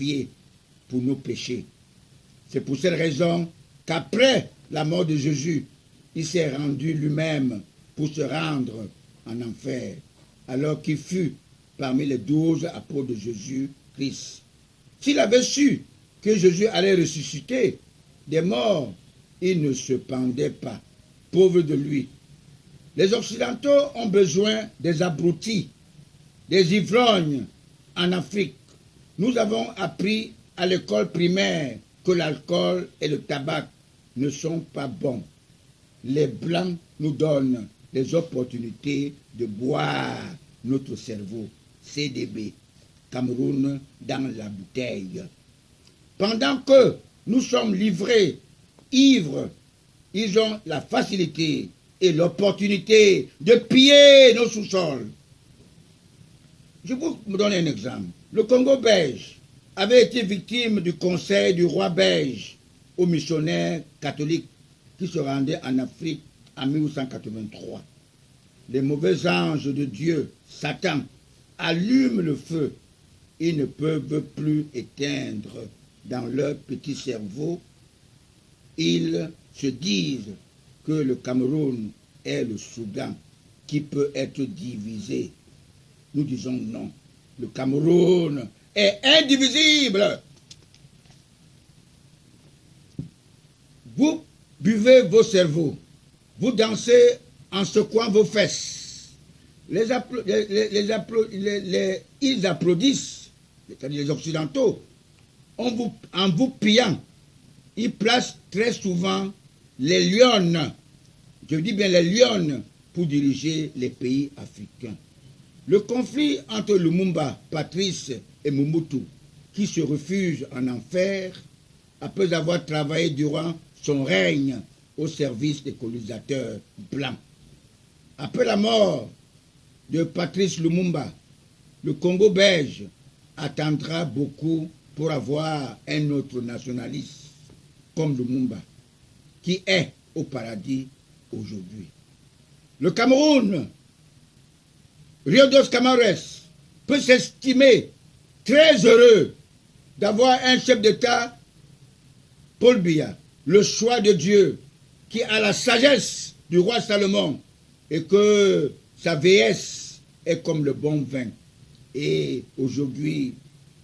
sacrifié pour nos péchés. C'est pour cette raison qu'après la mort de Jésus, il s'est rendu lui-même pour se rendre en enfer, alors qu'il fut parmi les 12 apôtres de Jésus-Christ. S'il avait su que Jésus allait ressusciter des morts, il ne se pendait pas, pauvre de lui. Les Occidentaux ont besoin des abrutis, des ivrognes en Afrique. Nous avons appris à l'école primaire que l'alcool et le tabac ne sont pas bons. Les Blancs nous donnent les opportunités de boire notre cerveau. CDB, Cameroun dans la bouteille. Pendant que nous sommes livrés, ivres, ils ont la facilité et l'opportunité de piller nos sous-sols. Je vous donne un exemple. Le Congo belge avait été victime du conseil du roi belge aux missionnaires catholiques qui se rendaient en Afrique en 1883. Les mauvais anges de Dieu, Satan, allument le feu. Ils ne peuvent plus éteindre dans leur petit cerveau. Ils se disent que le Cameroun est le Soudan qui peut être divisé. Nous disons non. Le Cameroun est indivisible. Vous buvez vos cerveaux. Vous dansez en secouant vos fesses. Ils applaudissent, c'est-à-dire les Occidentaux, en vous pillant. Ils placent très souvent les lionnes, je dis bien les lionnes, pour diriger les pays africains. Le conflit entre Lumumba, Patrice et Mobutu, qui se refugent en enfer, après avoir travaillé durant son règne au service des colonisateurs blancs. Après la mort de Patrice Lumumba, le Congo belge attendra beaucoup pour avoir un autre nationaliste comme Lumumba, qui est au paradis aujourd'hui. Le Cameroun, Rio dos Camares, peut s'estimer très heureux d'avoir un chef d'État, Paul Biya, le choix de Dieu, qui a la sagesse du roi Salomon et que sa vieillesse est comme le bon vin. Et aujourd'hui,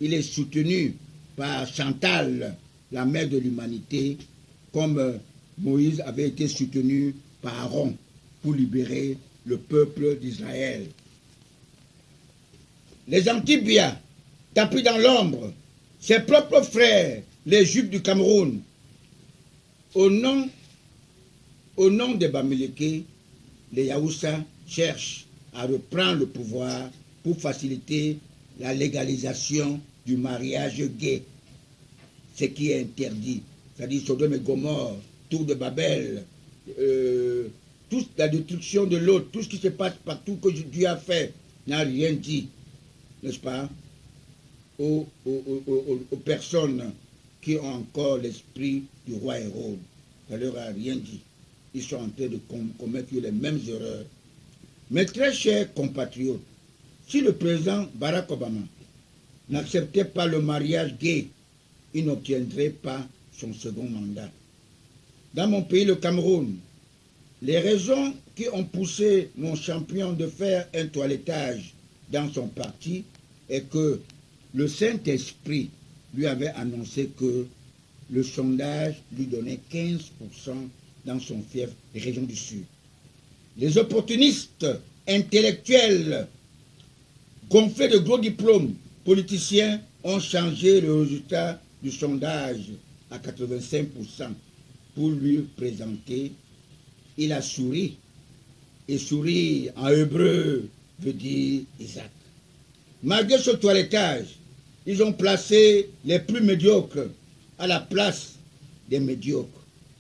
il est soutenu par Chantal, la mère de l'humanité, comme Moïse avait été soutenu par Aaron pour libérer le peuple d'Israël. Les anti-Biya, tapis dans l'ombre, ses propres frères, les Juifs du Cameroun, au nom des Bamileke, les Yaoussa cherchent à reprendre le pouvoir pour faciliter la légalisation du mariage gay, ce qui est interdit. C'est-à-dire Sodome et Gomorre, Tour de Babel, toute la destruction de l'autre, tout ce qui se passe partout que Dieu a fait, n'a rien dit, n'est-ce pas, aux personnes qui ont encore l'esprit du roi Hérode. Ça ne leur a rien dit. Ils sont en train de commettre les mêmes erreurs. Mes très chers compatriotes, si le président Barack Obama n'acceptait pas le mariage gay, il n'obtiendrait pas son second mandat. Dans mon pays, le Cameroun, les raisons qui ont poussé mon champion de faire un toilettage dans son parti est que le Saint-Esprit lui avait annoncé que le sondage lui donnait 15% dans son fief des régions du Sud. Les opportunistes intellectuels gonflés de gros diplômes politiciens ont changé le résultat du sondage à 85% pour lui présenter. Il a souri, et sourire en hébreu veut dire Isaac. Malgré ce toilettage, ils ont placé les plus médiocres à la place des médiocres.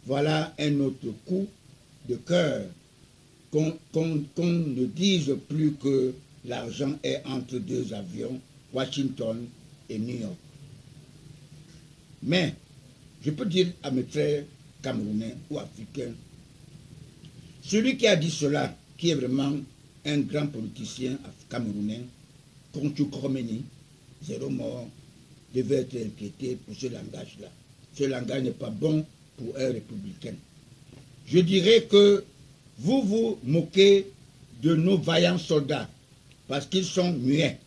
Voilà un autre coup de cœur, qu'on ne dise plus que l'argent est entre deux avions, Washington et New York. Mais, je peux dire à mes frères camerounais ou africains, celui qui a dit cela, qui est vraiment un grand politicien camerounais, Kontu Kromeni, 0 mort, devait être inquiété pour ce langage-là. Ce langage n'est pas bon pour un républicain. Je dirais que vous vous moquez de nos vaillants soldats parce qu'ils sont muets.